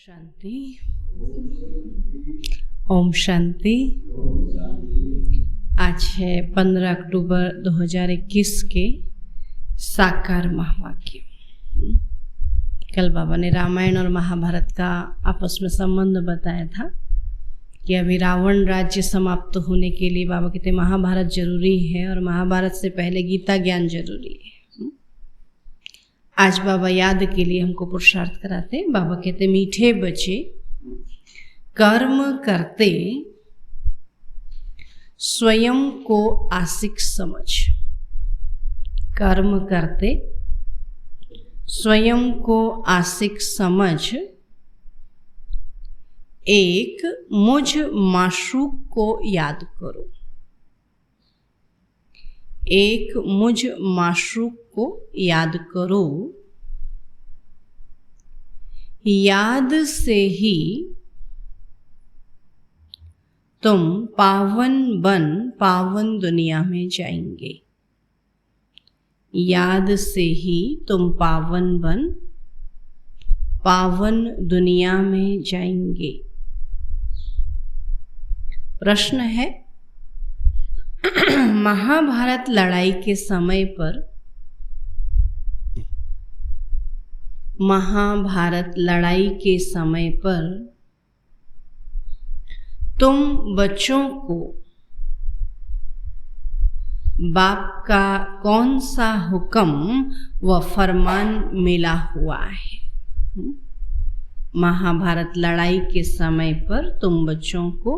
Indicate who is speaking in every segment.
Speaker 1: शांति। ओम शांति। आज है 15 अक्टूबर 2021 के साकार महावाक्य। कल बाबा ने रामायण और महाभारत का आपस में संबंध बताया था कि अभी रावण राज्य समाप्त होने के लिए बाबा कहते महाभारत जरूरी है और महाभारत से पहले गीता ज्ञान जरूरी है। आज बाबा याद के लिए हमको पुरुषार्थ कराते हैं। बाबा कहते मीठे बच्चे, कर्म करते स्वयं को आसिक समझ। कर्म करते स्वयं को आसिक समझ, एक मुझ माशूक को याद करो। एक मुझ माशूक को याद करो। याद से ही तुम पावन बन पावन दुनिया में जाएंगे। याद से ही तुम पावन बन पावन दुनिया में जाएंगे। प्रश्न है, महाभारत लड़ाई के समय पर, महाभारत लड़ाई के समय पर तुम बच्चों को बाप का कौन सा हुक्म व फरमान मिला हुआ है? महाभारत लड़ाई के समय पर तुम बच्चों को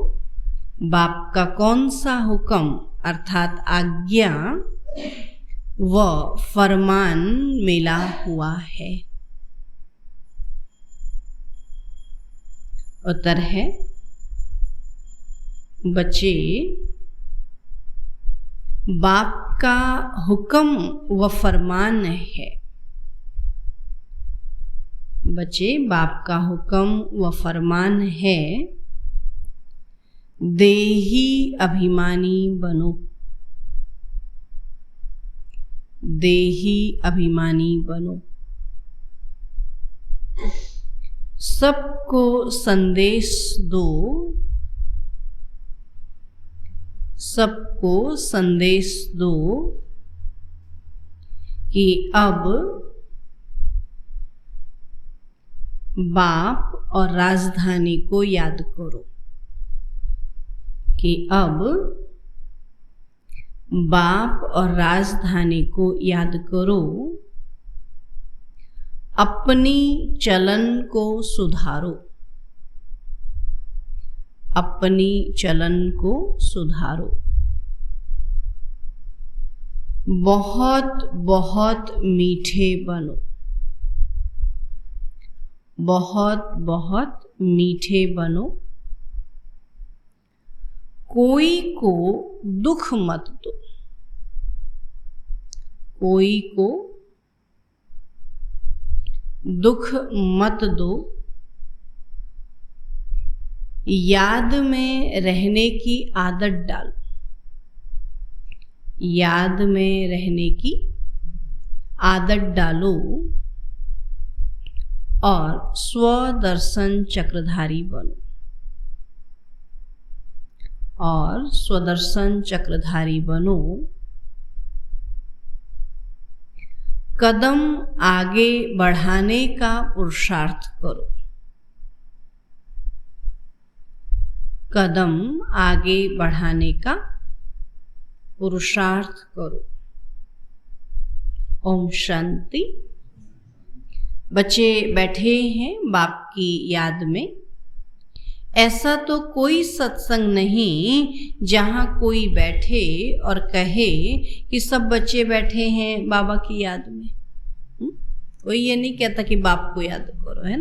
Speaker 1: बाप का कौन सा हुक्म अर्थात आज्ञा व फरमान मिला हुआ है? उत्तर है, बच्चे बाप का हुक्म व फरमान है। बच्चे बाप का हुक्म व फरमान है, देही अभिमानी बनो। देही अभिमानी बनो। सबको संदेश दो। सबको संदेश दो कि अब बाप और राजधानी को याद करो। कि अब बाप और राजधानी को याद करो। अपनी चलन को सुधारो। अपनी चलन को सुधारो। बहुत बहुत मीठे बनो। बहुत बहुत मीठे बनो। कोई को दुख मत दो। कोई को दुख मत दो। याद में रहने की आदत डालो। याद में रहने की आदत डालो और स्वदर्शन चक्रधारी बनो। और स्वदर्शन चक्रधारी बनो। कदम आगे बढ़ाने का पुरुषार्थ करो। कदम आगे बढ़ाने का पुरुषार्थ करो। ओम शांति। बच्चे बैठे हैं बाप की याद में। ऐसा तो कोई सत्संग नहीं जहाँ कोई बैठे और कहे कि सब बच्चे बैठे हैं बाबा की याद में। कोई ये नहीं कहता कि बाप को याद करो, है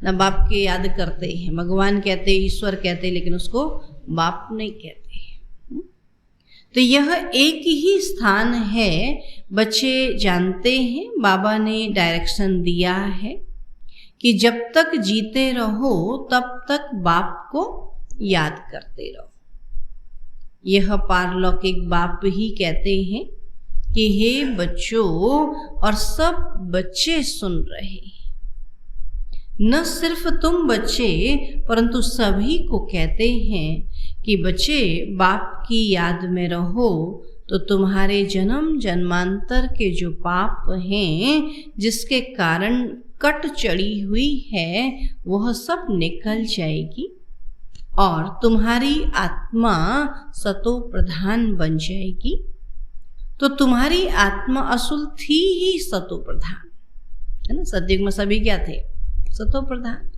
Speaker 1: ना बाप के याद करते हैं। भगवान कहते, ईश्वर कहते, लेकिन उसको बाप नहीं कहते। तो यह एक ही स्थान है। बच्चे जानते हैं बाबा ने डायरेक्शन दिया है कि जब तक जीते रहो तब तक बाप को याद करते रहो। यह पारलौकिक बाप ही कहते हैं कि हे बच्चों, और सब बच्चे सुन रहे हैं, न सिर्फ तुम बच्चे परंतु सभी को कहते हैं कि बच्चे बाप की याद में रहो, तो तुम्हारे जन्म जन्मांतर के जो पाप हैं जिसके कारण कट चढ़ी हुई है वह सब निकल जाएगी और तुम्हारी आत्मा सतो प्रधान बन जाएगी। तो तुम्हारी आत्मा असुल थी ही सतो प्रधान, है ना। सतयुग में सभी क्या थे? सतो प्रधान।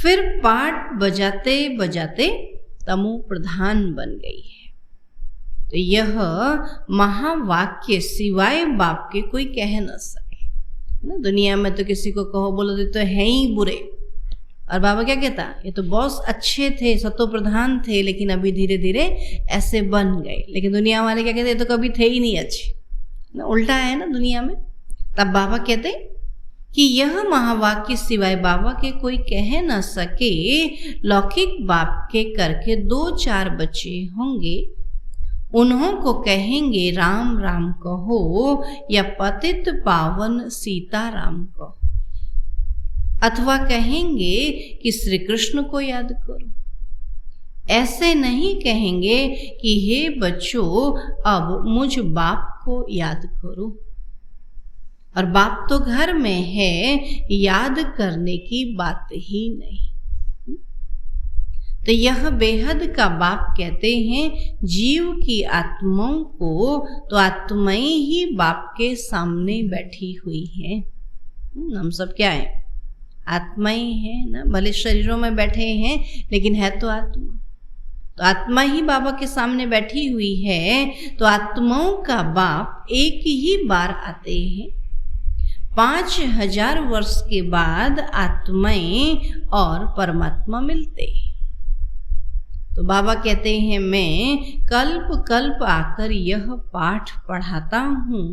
Speaker 1: फिर पाठ बजाते बजाते तमो प्रधान बन गई है। तो यह महावाक्य सिवाय बाप के कोई कह न सके, है ना। दुनिया में तो किसी को कहो बोलो तो है ही बुरे, और बाबा क्या कहता, ये तो बहुत अच्छे थे, सतो प्रधान थे, लेकिन अभी धीरे धीरे ऐसे बन गए। लेकिन दुनिया वाले क्या कहते, ये तो कभी थे ही नहीं अच्छे, ना। उल्टा है ना दुनिया में। तब बाबा कहते कि यह महावाक्य सिवाय बाबा के कोई कह न सके। लौकिक बाप के करके 2-4 बच्चे होंगे, उन्हों को कहेंगे राम राम कहो या पतित पावन सीताराम कहो, अथवा कहेंगे कि श्री कृष्ण को याद करो। ऐसे नहीं कहेंगे कि हे बच्चों अब मुझ बाप को याद करो, और बाप तो घर में है, याद करने की बात ही नहीं। तो यह बेहद का बाप कहते हैं जीव की आत्माओं को, तो आत्माएं ही बाप के सामने बैठी हुई हैं। हम सब क्या है? आत्माएं हैं ना। भले शरीरों में बैठे हैं लेकिन है तो आत्मा। तो आत्मा ही बाबा के सामने बैठी हुई है। तो आत्माओं का बाप एक ही बार आते हैं। 5000 वर्ष के बाद आत्माएं और परमात्मा मिलते हैं। तो बाबा कहते हैं मैं कल्प कल्प आकर यह पाठ पढ़ाता हूँ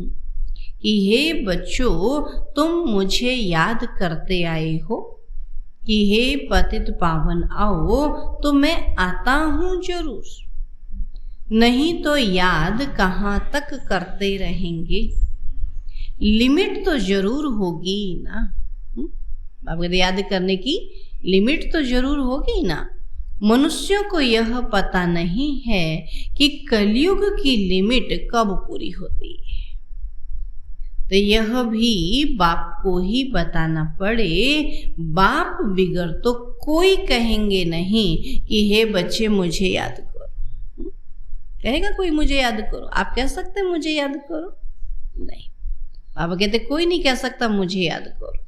Speaker 1: कि हे बच्चों तुम मुझे याद करते आए हो कि हे पतित पावन आओ, तो मैं आता हूँ जरूर, नहीं तो याद कहाँ तक करते रहेंगे। लिमिट तो जरूर होगी ना। बाबा कहते याद करने की लिमिट तो जरूर होगी ना। मनुष्यों को यह पता नहीं है कि कलयुग की लिमिट कब पूरी होती है। तो यह भी बाप को ही बताना पड़े। बाप बिगड़ तो कोई कहेंगे नहीं कि हे बच्चे मुझे याद करो। कहेगा कोई मुझे याद करो? आप कह सकते मुझे याद करो? नहीं। बाबा कहते कोई नहीं कह सकता मुझे याद करो।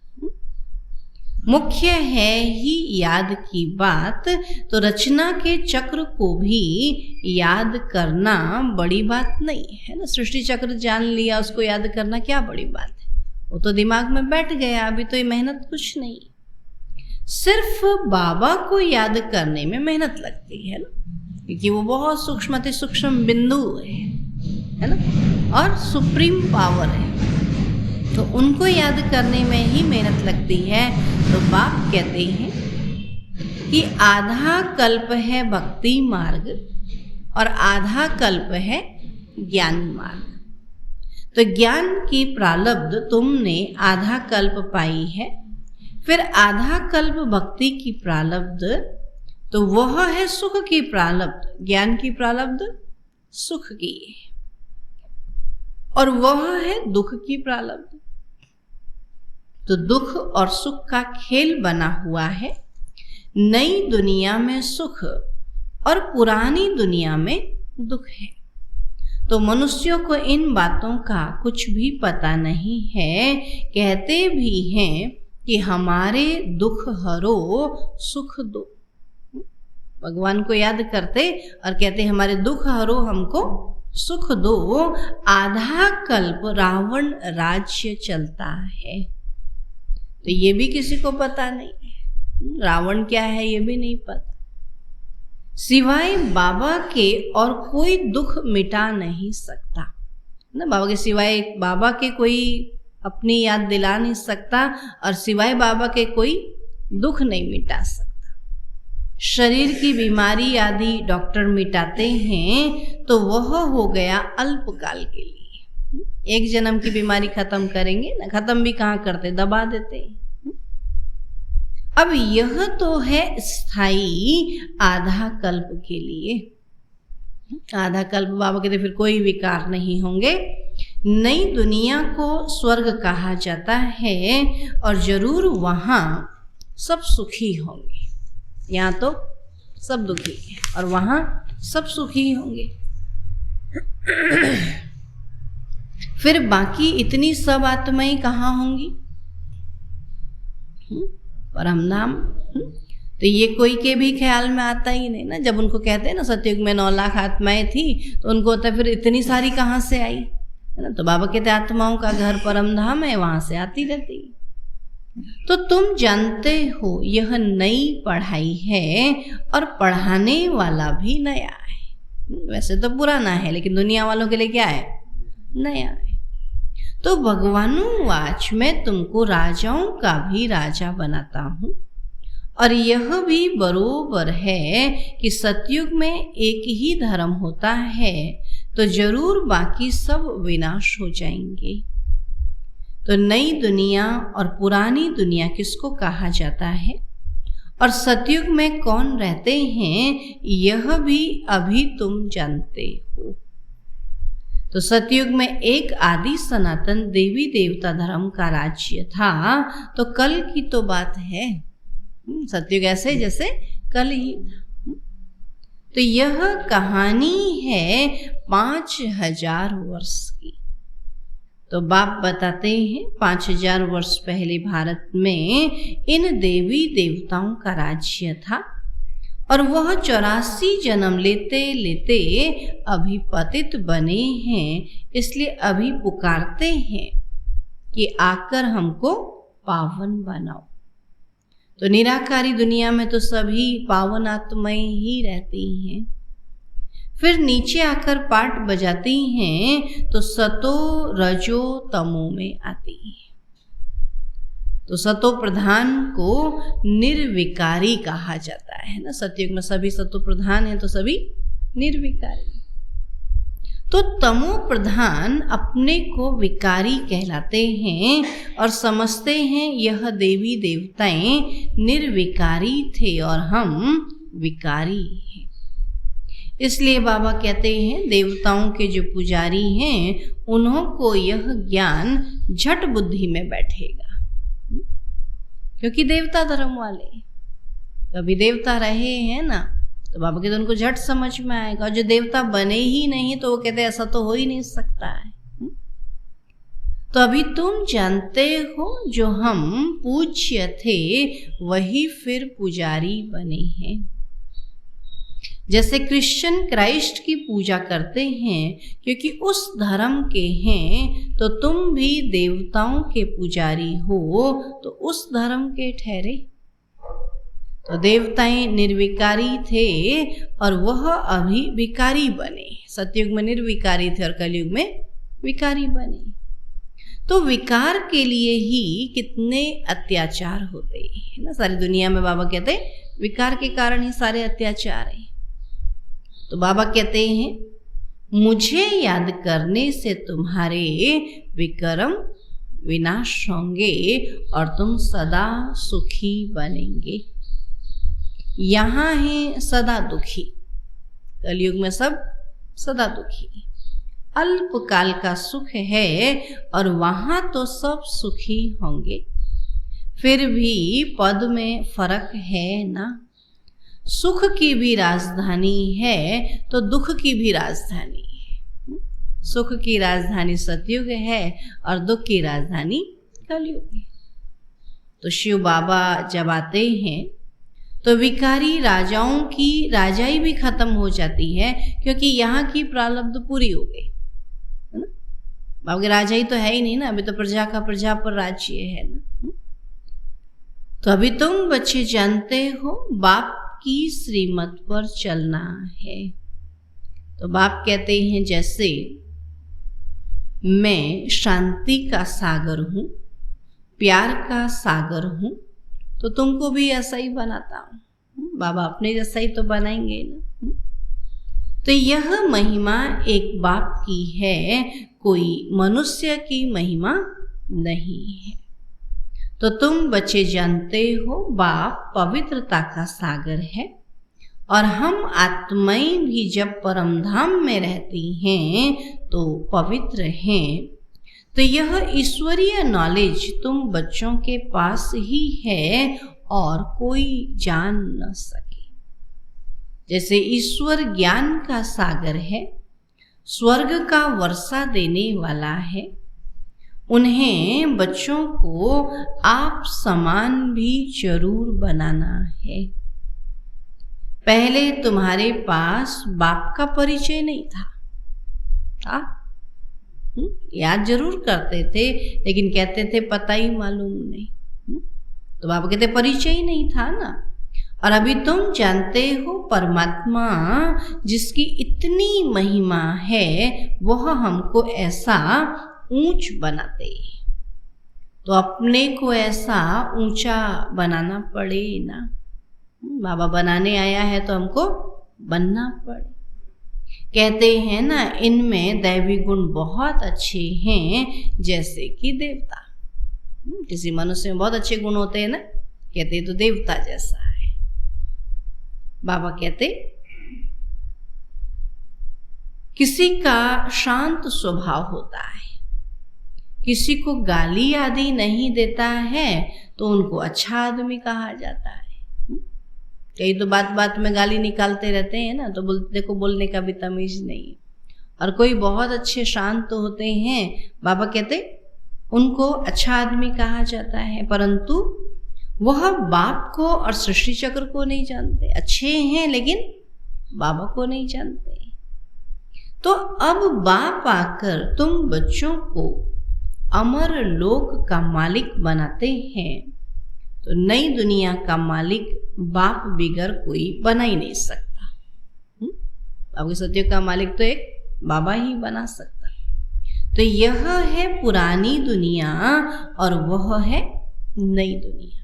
Speaker 1: मुख्य है ही याद की बात। तो रचना के चक्र को भी याद करना बड़ी बात नहीं है ना। सृष्टि चक्र जान लिया, उसको याद करना क्या बड़ी बात है? वो तो दिमाग में बैठ गया, अभी तो ये मेहनत कुछ नहीं। सिर्फ बाबा को याद करने में मेहनत लगती है ना, क्योंकि वो बहुत सूक्ष्म अति सूक्ष्म बिंदु है ना, और सुप्रीम पावर है। तो उनको याद करने में ही मेहनत लगती है। तो बाप कहते हैं कि आधा कल्प है भक्ति मार्ग और आधा कल्प है ज्ञान मार्ग। तो ज्ञान की प्रारब्ध तुमने आधा कल्प पाई है, फिर आधा कल्प भक्ति की प्रारब्ध, तो वह है सुख की प्रारब्ध। ज्ञान की प्रारब्ध सुख की है, और वह है दुख की प्रारब्ध। तो दुख और सुख का खेल बना हुआ है। नई दुनिया में सुख और पुरानी दुनिया में दुख है। तो मनुष्यों को इन बातों का कुछ भी पता नहीं है। कहते भी हैं कि हमारे दुख हरो सुख दो। भगवान को याद करते और कहते हमारे दुख हरो, हमको सुख दो। आधा कल्प रावण राज्य चलता है। तो ये भी किसी को पता नहीं है, रावण क्या है ये भी नहीं पता। सिवाय बाबा के और कोई दुख मिटा नहीं सकता ना। बाबा के सिवाय बाबा के कोई अपनी याद दिला नहीं सकता, और सिवाय बाबा के कोई दुख नहीं मिटा सकता। शरीर की बीमारी आदि डॉक्टर मिटाते हैं तो वह हो गया अल्पकाल के लिए। एक जन्म की बीमारी खत्म करेंगे ना, खत्म भी कहाँ करते, दबा देते। अब यह तो है स्थायी आधा कल्प के लिए। आधा कल्प बाबा कहते फिर कोई विकार नहीं होंगे। नई दुनिया को स्वर्ग कहा जाता है और जरूर वहां सब सुखी होंगे। यहाँ तो सब दुखी हैं और वहां सब सुखी होंगे। फिर बाकी इतनी सब आत्माएं कहाँ होंगी? परमधाम। तो ये कोई के भी ख्याल में आता ही नहीं ना। जब उनको कहते हैं ना सतयुग में 9 लाख आत्माएं थी, तो उनको होता है फिर इतनी सारी कहाँ से आई, है ना। तो बाबा कहते आत्माओं का घर परमधाम है, वहां से आती रहती। तो तुम जानते हो यह नई पढ़ाई है और पढ़ाने वाला भी नया है। वैसे तो पुराना है, लेकिन दुनिया वालों के लिए क्या है? नया है। तो भगवानुवाच मैं तुमको राजाओं का भी राजा बनाता हूं, और यह भी बरोबर है कि सतयुग में एक ही धर्म होता है, तो जरूर बाकी सब विनाश हो जाएंगे। तो नई दुनिया और पुरानी दुनिया किसको कहा जाता है, और सतयुग में कौन रहते हैं, यह भी अभी तुम जानते हो। तो सतयुग में एक आदि सनातन देवी देवता धर्म का राज्य था। तो कल की तो बात है, सतयुग ऐसे जैसे कल ही था। तो यह कहानी है 5000 वर्ष की। तो बाप बताते हैं 5000 वर्ष पहले भारत में इन देवी देवताओं का राज्य था, और वह 84 जन्म लेते लेते अभी पतित बने हैं। इसलिए अभी पुकारते हैं कि आकर हमको पावन बनाओ। तो निराकारी दुनिया में तो सभी पावन आत्माएं ही रहती हैं। फिर नीचे आकर पाठ बजाती हैं तो सतो रजो तमो में आती है। तो सतो प्रधान को निर्विकारी कहा जाता है ना। सतयुग में सभी सतो प्रधान हैं, तो सभी निर्विकारी। तो तमो प्रधान अपने को विकारी कहलाते हैं और समझते हैं यह देवी देवताएं निर्विकारी थे और हम विकारी हैं। इसलिए बाबा कहते हैं देवताओं के जो पुजारी हैं उन्हों को यह ज्ञान झट बुद्धि में बैठेगा, क्योंकि देवता धर्म वाले कभी देवता रहे हैं ना, तो बाबा कहते उनको झट समझ में आएगा। और जो देवता बने ही नहीं तो वो कहते ऐसा तो हो ही नहीं सकता है। तो अभी तुम जानते हो जो हम पूज्य थे वही फिर पुजारी बने हैं। जैसे क्रिश्चियन क्राइस्ट की पूजा करते हैं क्योंकि उस धर्म के हैं, तो तुम भी देवताओं के पुजारी हो तो उस धर्म के ठहरे। तो देवताएं निर्विकारी थे और वह अभी विकारी बने। सतयुग में निर्विकारी थे और कलयुग में विकारी बने। तो विकार के लिए ही कितने अत्याचार होते हैं ना सारी दुनिया में। बाबा कहते हैं विकार के कारण ही सारे अत्याचार हैं। तो बाबा कहते हैं मुझे याद करने से तुम्हारे विक्रम विनाश होंगे और तुम सदा सुखी बनेंगे। यहाँ है सदा दुखी, कलयुग में सब सदा दुखी। अल्प काल का सुख है और वहां तो सब सुखी होंगे। फिर भी पद में फर्क है ना। सुख की भी राजधानी है तो दुख की भी राजधानी है। सुख की राजधानी सतयुग है और दुख की राजधानी कलयुग है। तो शिव बाबा जब आते हैं तो विकारी राजाओं की राजाई भी खत्म हो जाती है, क्योंकि यहाँ की प्रारब्ध पूरी हो गई है ना। बाबा के राजाई तो है ही नहीं ना, अभी तो प्रजा का प्रजा पर राज्य है ना। तो अभी तुम बच्चे जानते हो बाप की श्रीमत पर चलना है। तो बाप कहते हैं जैसे मैं शांति का सागर हूं, प्यार का सागर हूं, तो तुमको भी ऐसा ही बनाता हूं। बाबा अपने जैसा ही तो बनाएंगे ना। तो यह महिमा एक बाप की है, कोई मनुष्य की महिमा नहीं है। तो तुम बच्चे जानते हो बाप पवित्रता का सागर है और हम आत्माएं भी जब परमधाम में रहती हैं तो पवित्र हैं। तो यह ईश्वरीय नॉलेज तुम बच्चों के पास ही है और कोई जान न सके। जैसे ईश्वर ज्ञान का सागर है, स्वर्ग का वर्षा देने वाला है, उन्हें बच्चों को आप समान भी जरूर बनाना है। पहले तुम्हारे पास बाप का परिचय नहीं था? याद जरूर करते थे लेकिन कहते थे पता ही मालूम नहीं। तो बाबा कहते परिचय ही नहीं था ना। और अभी तुम जानते हो परमात्मा जिसकी इतनी महिमा है वह हमको ऐसा ऊंच बनाते, तो अपने को ऐसा ऊंचा बनाना पड़े ना। बाबा बनाने आया है तो हमको बनना पड़े। कहते हैं ना इनमें दैवी गुण बहुत अच्छे हैं जैसे कि देवता। किसी मनुष्य में बहुत अच्छे गुण होते हैं ना, कहते तो देवता जैसा है। बाबा कहते किसी का शांत स्वभाव होता है, किसी को गाली आदि नहीं देता है तो उनको अच्छा आदमी कहा जाता है। कई तो बात बात में गाली निकालते रहते हैं ना, तो देखो बोलने का भी तमीज नहीं है। और कोई बहुत अच्छे शांत तो होते हैं, बाबा कहते उनको अच्छा आदमी कहा जाता है, परंतु वह बाप को और सृष्टि चक्र को नहीं जानते। अच्छे हैं लेकिन बाबा को नहीं जानते। तो अब बाप आकर तुम बच्चों को अमर लोक का मालिक बनाते हैं, तो नई दुनिया का मालिक बाप बिगर कोई बना ही नहीं सकता। आपके सत्य का मालिक तो एक बाबा ही बना सकता। तो यह है पुरानी दुनिया और वह है नई दुनिया।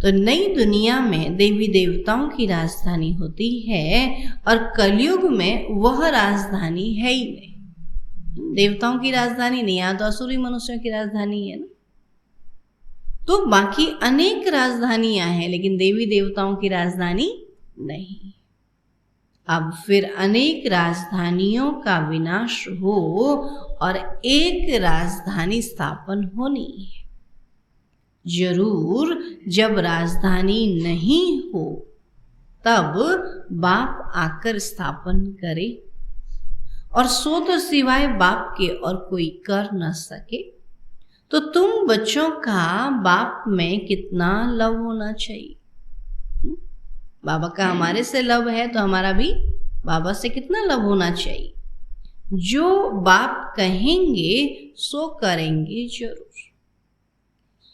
Speaker 1: तो नई दुनिया में देवी देवताओं की राजधानी होती है और कलयुग में वह राजधानी है ही नहीं। देवताओं की राजधानी नहीं, यहाँ तो असुरी मनुष्यों की राजधानी है ना। तो बाकी अनेक राजधानियां हैं लेकिन देवी देवताओं की राजधानी नहीं। अब फिर अनेक राजधानियों का विनाश हो और एक राजधानी स्थापन होनी है। जरूर जब राजधानी नहीं हो तब बाप आकर स्थापन करे, और सो तो सिवाय बाप के और कोई कर न सके। तो तुम बच्चों का बाप में कितना लव होना चाहिए। बाबा का हमारे से लव है तो हमारा भी बाबा से कितना लव होना चाहिए। जो बाप कहेंगे सो करेंगे जरूर।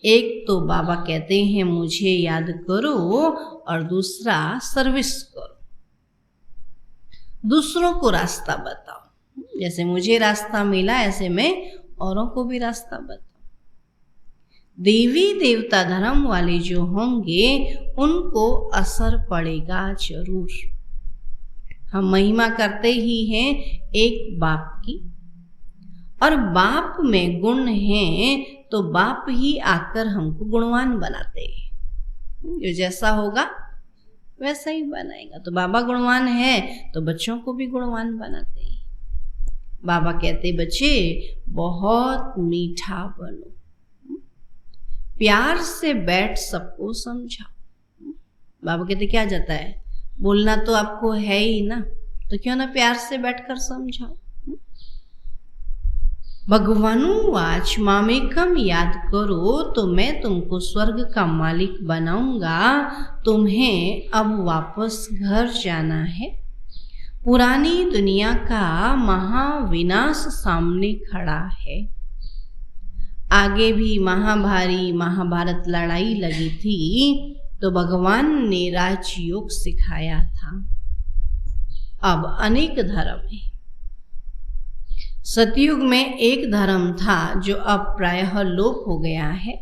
Speaker 1: एक तो बाबा कहते हैं मुझे याद करो और दूसरा सर्विस करो, दूसरों को रास्ता बताओ। जैसे मुझे रास्ता मिला ऐसे मैं औरों को भी रास्ता बताओ। देवी देवता धर्म वाले जो होंगे उनको असर पड़ेगा जरूर। हम महिमा करते ही हैं एक बाप की, और बाप में गुण हैं तो बाप ही आकर हमको गुणवान बनाते हैं। जो जैसा होगा वैसा ही बनाएगा। तो बाबा गुणवान है तो बच्चों को भी गुणवान बनाते हैं। बाबा कहते बच्चे बहुत मीठा बनो, प्यार से बैठ सबको समझाओ। बाबा कहते क्या जाता है, बोलना तो आपको है ही ना, तो क्यों ना प्यार से बैठकर समझाओ। भगवानु आज मामेकम याद करो तो मैं तुमको स्वर्ग का मालिक बनाऊंगा। तुम्हें अब वापस घर जाना है। पुरानी दुनिया का महाविनाश सामने खड़ा है। आगे भी महाभारी महाभारत लड़ाई लगी थी तो भगवान ने राजयोग सिखाया था। अब अनेक धर्म है। सतयुग में एक धर्म था जो अब प्रायः लोप हो गया है।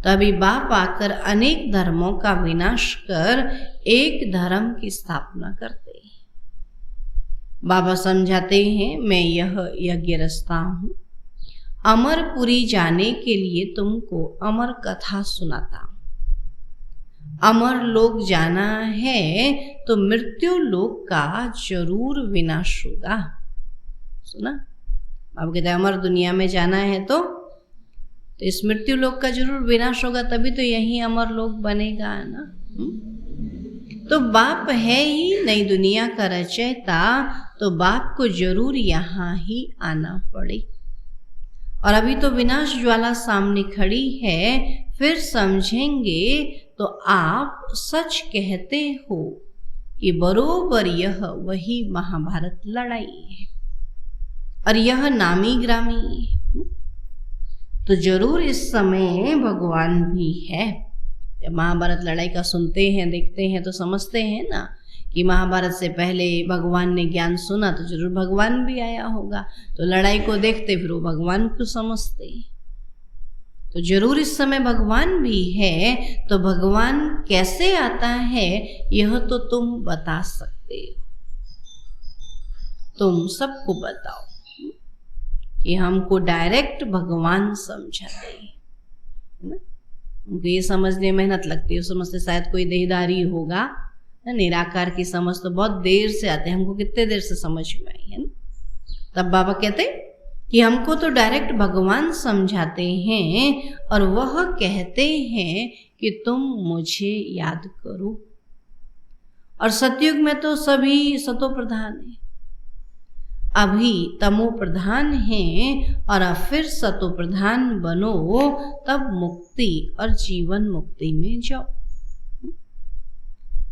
Speaker 1: तभी बाप आकर अनेक धर्मों का विनाश कर एक धर्म की स्थापना करते हैं। बाबा समझाते हैं मैं यह यज्ञ रचता हूँ, अमरपुरी जाने के लिए तुमको अमर कथा सुनाता। अमर लोक जाना है तो मृत्यु लोक का जरूर विनाश होगा। सुना? अब कहते हैं अमर दुनिया में जाना है तो इस मृत्यु लोक का जरूर विनाश होगा, तभी तो यही अमर लोक बनेगा ना। तो बाप है ही नई दुनिया का रचयिता, तो बाप को जरूर यहाँ ही आना पड़े। और अभी तो विनाश ज्वाला सामने खड़ी है, फिर समझेंगे तो आप सच कहते हो कि बरोबर यह वही महाभारत लड़ाई है और यह नामी ग्रामी है। तो जरूर इस समय भगवान भी है। जब महाभारत लड़ाई का सुनते हैं, देखते हैं तो समझते हैं ना कि महाभारत से पहले भगवान ने ज्ञान सुना तो जरूर भगवान भी आया होगा। तो लड़ाई को देखते फिर वो भगवान को समझते। तो जरूर इस समय भगवान भी है। तो भगवान कैसे आता है यह तो तुम बता सकते हो। तुम सबको बताओ कि हमको डायरेक्ट भगवान समझाते हैं, है ना। उनको ये समझने में मेहनत लगती है, समझते शायद कोई देहधारी होगा। निराकार की समझ तो बहुत देर से आते हैं, हमको कितने देर से समझ में आई, है ना। तब बाबा कहते कि हमको तो डायरेक्ट भगवान समझाते हैं और वह कहते हैं कि तुम मुझे याद करो। और सतयुग में तो सभी सतो प्रधान है, अभी तमो प्रधान हैं और अब फिर सतो प्रधान बनो, तब मुक्ति और जीवन मुक्ति में जाओ।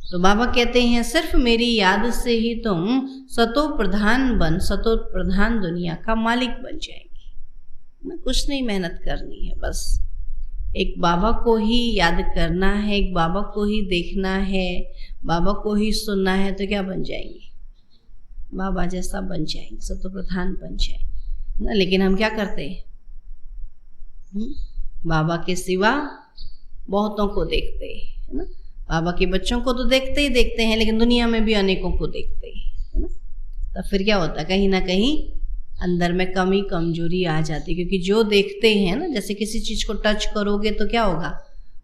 Speaker 1: तो बाबा कहते हैं सिर्फ मेरी याद से ही तुम सतो प्रधान बन, सतो प्रधान दुनिया का मालिक बन जाएंगे। कुछ नहीं मेहनत करनी है, बस एक बाबा को ही याद करना है, एक बाबा को ही देखना है, बाबा को ही सुनना है, तो क्या बन जाएंगे? बाबा जैसा बन जाएंगे, सतो प्रधान बन जाएंगे ना। लेकिन हम क्या करते हैं? बाबा के सिवा बहुतों को देखते हैं, है ना। बाबा के बच्चों को तो देखते ही देखते हैं, लेकिन दुनिया में भी अनेकों को देखते हैं, है ना। तब फिर क्या होता है? कहीं ना कहीं अंदर में कमी कमजोरी आ जाती है। क्योंकि जो देखते हैं ना, जैसे किसी चीज को टच करोगे तो क्या होगा?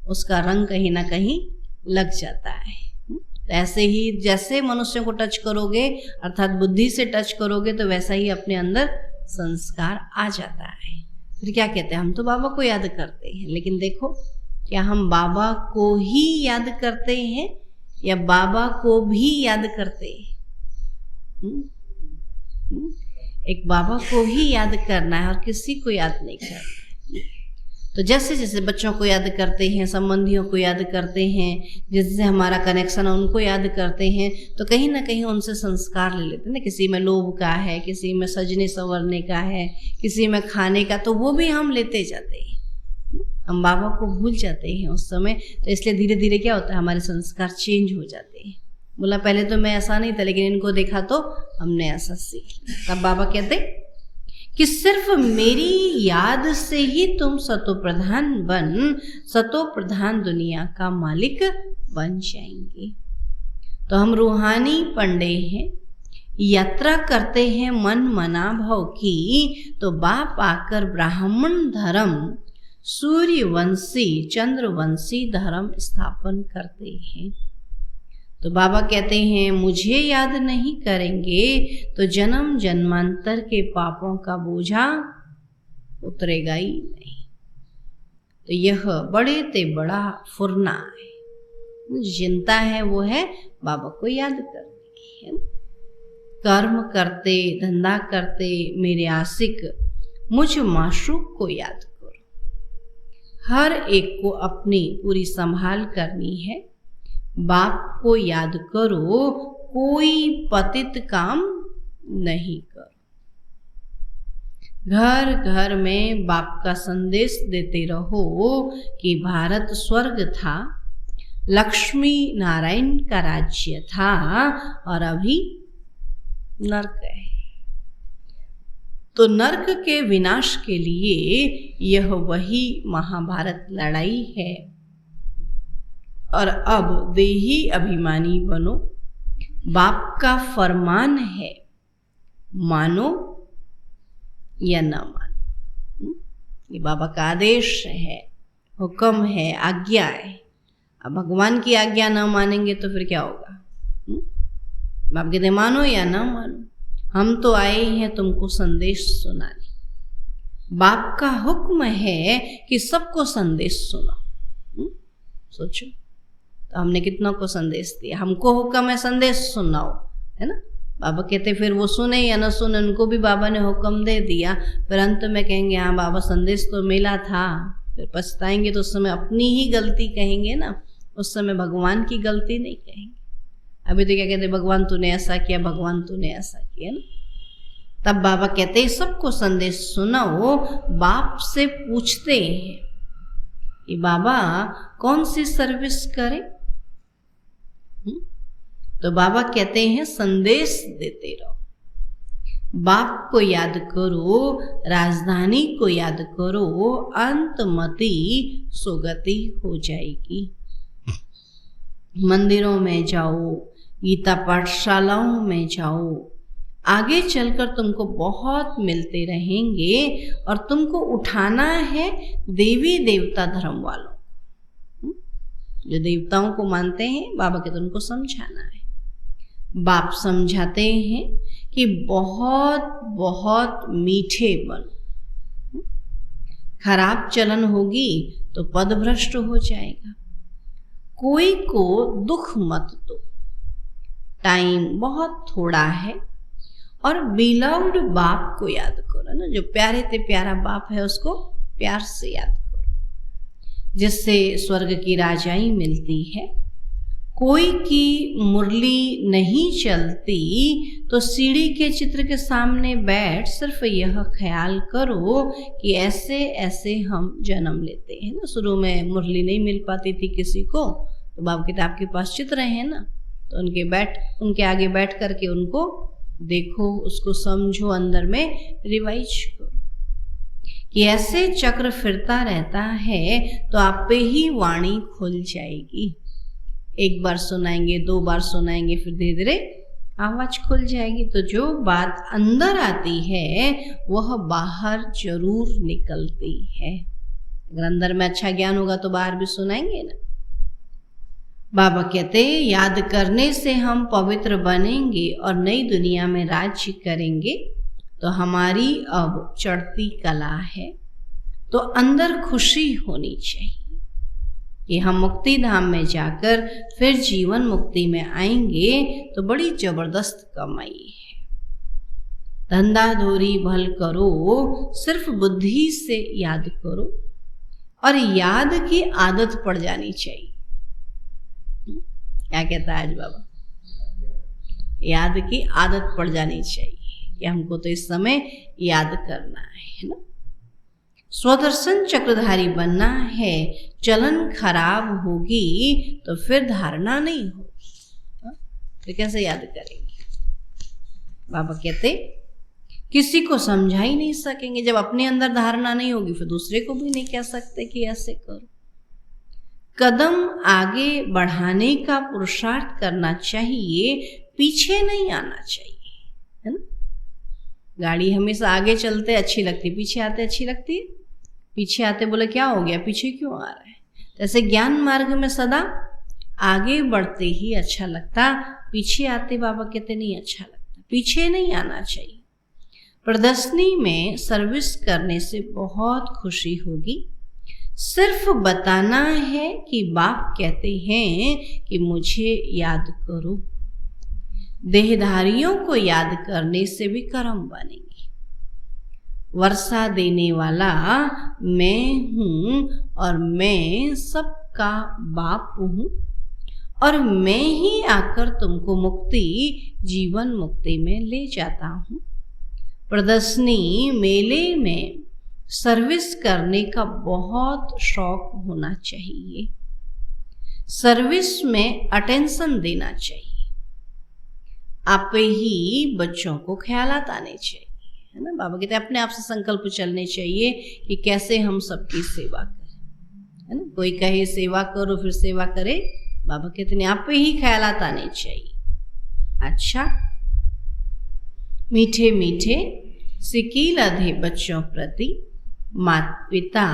Speaker 1: उसका रंग कहीं ना कहीं लग जाता है। ऐसे ही जैसे मनुष्यों को टच करोगे, अर्थात बुद्धि से टच करोगे, तो वैसा ही अपने अंदर संस्कार आ जाता है। फिर क्या कहते हैं? हम तो बाबा को याद करते हैं, लेकिन देखो क्या हम बाबा को ही याद करते हैं या बाबा को भी याद करते हैं? एक बाबा को ही याद करना है और किसी को याद नहीं करना। तो जैसे जैसे बच्चों को याद करते हैं, संबंधियों को याद करते हैं, जिससे हमारा कनेक्शन है उनको याद करते हैं, तो कहीं ना कहीं उनसे संस्कार ले लेते हैं ना। किसी में लोभ का है, किसी में सजने संवरने का है, किसी में खाने का, तो वो भी हम लेते जाते हैं। हम बाबा को भूल जाते हैं उस समय। तो इसलिए धीरे धीरे क्या होता है? हमारे संस्कार चेंज हो जाते हैं। बोला पहले तो मैं ऐसा नहीं था, लेकिन इनको देखा तो हमने ऐसा सीख लिया। तब बाबा कहते कि सिर्फ मेरी याद से ही तुम सतो प्रधान बन, सतो प्रधान दुनिया का मालिक बन जाएंगे। तो हम रूहानी पंडे हैं, यात्रा करते हैं मन मना भाव की। तो बाप आकर ब्राह्मण धर्म, सूर्यवंशी चंद्रवंशी धर्म स्थापन करते हैं। तो बाबा कहते हैं मुझे याद नहीं करेंगे तो जन्म जन्मांतर के पापों का बोझा उतरेगा ही नहीं। तो यह बड़े ते बड़ा फुरना है। चिंता है वो है बाबा को याद करने की, है ना। कर्म करते, धंधा करते मेरे आशिक, मुझ माशूक को याद करो। हर एक को अपनी पूरी संभाल करनी है। बाप को याद करो, कोई पतित काम नहीं करो। घर घर में बाप का संदेश देते रहो कि भारत स्वर्ग था, लक्ष्मी नारायण का राज्य था और अभी नर्क है। तो नर्क के विनाश के लिए यह वही महाभारत लड़ाई है। और अब देही अभिमानी बनो, बाप का फरमान है, मानो या न मानो। ये बाबा का आदेश है, हुक्म है, आज्ञा है। अब भगवान की आज्ञा ना मानेंगे तो फिर क्या होगा? बाप कहते मानो या ना मानो, हम तो आए हैं तुमको संदेश सुनाने। बाप का हुक्म है कि सबको संदेश सुनाओ। सोचो, तो हमने कितनों को संदेश दिया? हमको हुक्म है संदेश सुनाओ, है ना। बाबा कहते फिर वो सुने या ना सुने, उनको भी बाबा ने हुक्म दे दिया। फिर अंत में कहेंगे हाँ बाबा संदेश तो मिला था, फिर पछताएंगे तो उस समय अपनी ही गलती कहेंगे ना, उस समय भगवान की गलती नहीं कहेंगे। अभी तो क्या कहते भगवान तूने ऐसा किया, भगवान तूने ऐसा किया ना। तब बाबा कहते सबको संदेश सुनाओ। बाप से पूछते हैं कि बाबा कौन सी सर्विस करें? तो बाबा कहते हैं संदेश देते रहो, बाप को याद करो, राजधानी को याद करो, अंतमति सुगति हो जाएगी। मंदिरों में जाओ, गीता पाठशालाओं में जाओ, आगे चलकर तुमको बहुत मिलते रहेंगे और तुमको उठाना है देवी देवता धर्म वालों, जो देवताओं को मानते हैं। बाबा के तो उनको समझाना है। बाप समझाते हैं कि बहुत बहुत मीठे बनो, खराब चलन होगी तो पदभ्रष्ट हो जाएगा। कोई को दुख मत दो, टाइम बहुत थोड़ा है। और बिलव्ड बाप को याद करो ना, जो प्यारे ते प्यारा बाप है उसको प्यार से याद करो, जिससे स्वर्ग की राजाई मिलती है। कोई की मुरली नहीं चलती तो सीढ़ी के चित्र के सामने बैठ सिर्फ यह ख्याल करो कि ऐसे ऐसे हम जन्म लेते हैं ना। शुरू में मुरली नहीं मिल पाती थी किसी को, तो बाप कहते आपके पास चित्र हैं ना, तो उनके आगे बैठ करके उनको देखो, उसको समझो, अंदर में रिवाइज करो कि ऐसे चक्र फिरता रहता है तो आप पे ही वाणी खुल जाएगी। एक बार सुनाएंगे, 2 बार सुनाएंगे, फिर धीरे धीरे आवाज खुल जाएगी। तो जो बात अंदर आती है वह बाहर जरूर निकलती है। अगर अंदर में अच्छा ज्ञान होगा तो बाहर भी सुनाएंगे ना। बाबा कहते याद करने से हम पवित्र बनेंगे और नई दुनिया में राज्य करेंगे। तो हमारी अब चढ़ती कला है, तो अंदर खुशी होनी चाहिए कि हम मुक्ति धाम में जाकर फिर जीवन मुक्ति में आएंगे। तो बड़ी जबरदस्त कमाई है। धंधा धोरी भल करो, सिर्फ बुद्धि से याद करो, और याद की आदत पड़ जानी चाहिए। क्या कहता है आज बाबा? याद की आदत पड़ जानी चाहिए कि हमको तो इस समय याद करना है ना। स्वदर्शन चक्रधारी बनना है। चलन खराब होगी तो फिर धारणा नहीं होगी, तो कैसे याद करेंगे? बाबा कहते किसी को समझा ही नहीं सकेंगे। जब अपने अंदर धारणा नहीं होगी फिर दूसरे को भी नहीं कह सकते कि ऐसे करो। कदम आगे बढ़ाने का पुरुषार्थ करना चाहिए, पीछे नहीं आना चाहिए, है ना। गाड़ी हमेशा आगे चलते अच्छी लगती, पीछे आते अच्छी लगती है। पीछे आते बोले क्या हो गया, पीछे क्यों आ रहा है। जैसे ज्ञान मार्ग में सदा आगे बढ़ते ही अच्छा लगता, पीछे आते बाबा कहते नहीं अच्छा लगता। पीछे नहीं आना चाहिए। प्रदर्शनी में सर्विस करने से बहुत खुशी होगी। सिर्फ बताना है कि बाप कहते हैं कि मुझे याद करो। देहधारियों को याद करने से भी कर्म बनेंगे। वर्षा देने वाला मैं हूँ और मैं सबका बाप हूँ, और मैं ही आकर तुमको मुक्ति जीवन मुक्ति में ले जाता हूँ। प्रदर्शनी मेले में सर्विस करने का बहुत शौक होना चाहिए। सर्विस में अटेंशन देना चाहिए। आप ही बच्चों को ख्यालात आने चाहिए, है ना। बाबा कहते अपने आप से संकल्प चलने चाहिए कि कैसे हम सबकी सेवा करें, है ना। कोई कहे सेवा करो फिर सेवा करे, बाबा कहते नहीं, आप पे ही ख्यालात आने चाहिए। अच्छा, मीठे मीठे सिकील अधे बच्चों प्रति माता पिता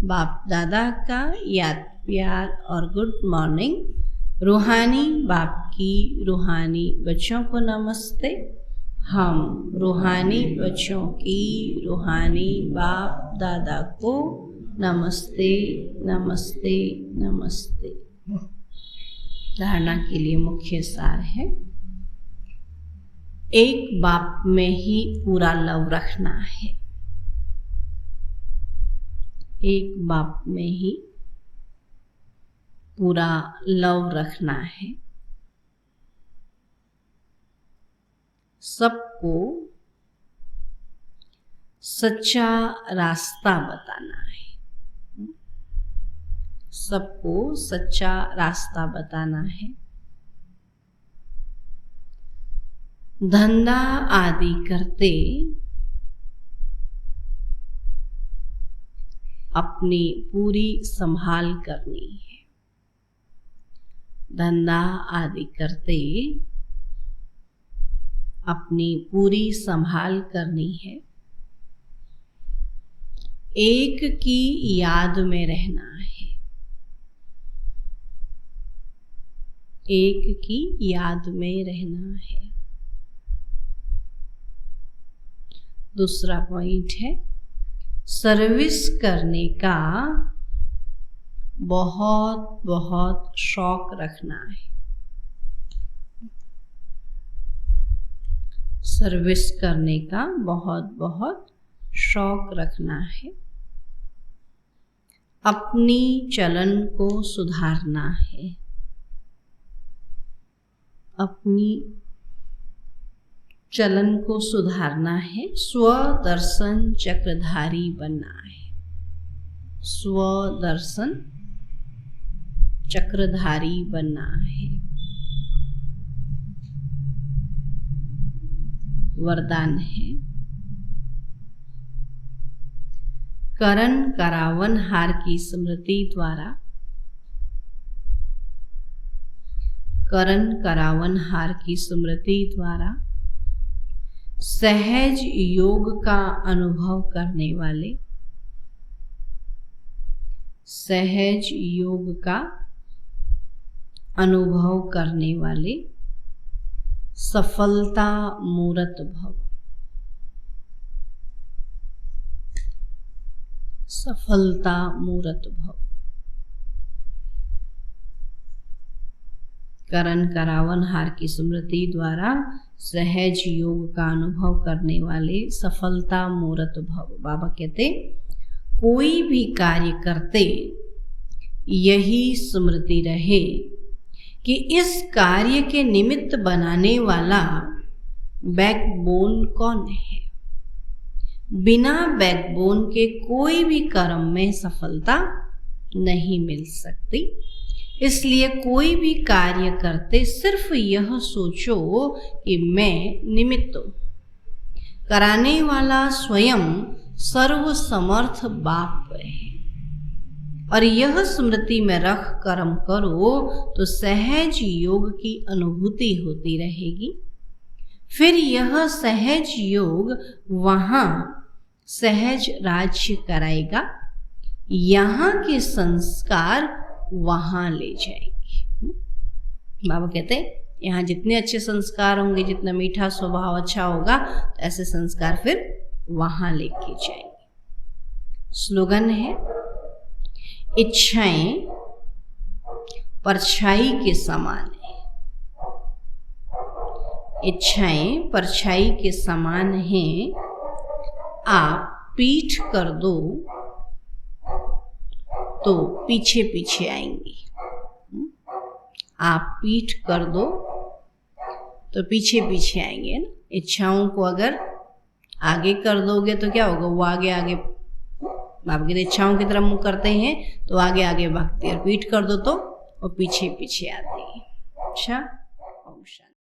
Speaker 1: बाप दादा का याद प्यार और गुड मॉर्निंग। रूहानी बाप की रूहानी बच्चों को नमस्ते। हम रूहानी बच्चों की रूहानी बाप दादा को नमस्ते नमस्ते नमस्ते। धारणा के लिए मुख्य सार है, एक बाप में ही पूरा लव रखना है। एक बाप में ही पूरा लव रखना है। सबको सच्चा रास्ता बताना है। सबको सच्चा रास्ता बताना है। धंधा आदि करते अपनी पूरी संभाल करनी है। धंधा आदि करते अपनी पूरी संभाल करनी है। एक की याद में रहना है। एक की याद में रहना है। दूसरा पॉइंट है, सर्विस करने का बहुत बहुत शौक रखना है। सर्विस करने का बहुत बहुत शौक रखना है। अपनी चलन को सुधारना है। अपनी चलन को सुधारना है। स्वदर्शन चक्रधारी बनना है। स्वदर्शन चक्रधारी बनना है। वरदान है, करण करावन हार की स्मृति द्वारा, करण करावन हार की स्मृति द्वारा सहज योग का अनुभव करने वाले, सहज योग का अनुभव करने वाले सफलता मूर्त भव। सफलता मूर्त भव। करण करावन हार की स्मृति द्वारा सहज योग का अनुभव करने वाले सफलता मूर्त भव। बाबा कहते, कोई भी कार्य करते यही स्मृति रहे कि इस कार्य के निमित्त बनाने वाला बैकबोन कौन है। बिना बैकबोन के कोई भी कर्म में सफलता नहीं मिल सकती। इसलिए कोई भी कार्य करते सिर्फ यह सोचो कि मैं निमित्त हूं। कराने वाला स्वयं सर्वसमर्थ बाप है और यह स्मृति में रख कर्म करो तो सहज योग की अनुभूति होती रहेगी। फिर यह सहज योग वहां सहज राज्य कराएगा। यहाँ के संस्कार वहां ले जाएंगे। बाबा कहते हैं, यहाँ जितने अच्छे संस्कार होंगे, जितना मीठा स्वभाव अच्छा होगा, तो ऐसे संस्कार फिर वहां लेके जाएंगे। स्लोगन है, इच्छाएं परछाई के समान है। इच्छाएं परछाई के समान हैं। आप पीठ कर दो तो पीछे पीछे आएंगी। आप पीठ कर दो तो पीछे पीछे आएंगे ना। इच्छाओं को अगर आगे कर दोगे तो क्या होगा, वो आगे आगे आपकी इच्छाओं की तरफ मुंह करते हैं तो आगे आगे भागती है, और पीठ कर दो तो वो पीछे पीछे आती है। अच्छा,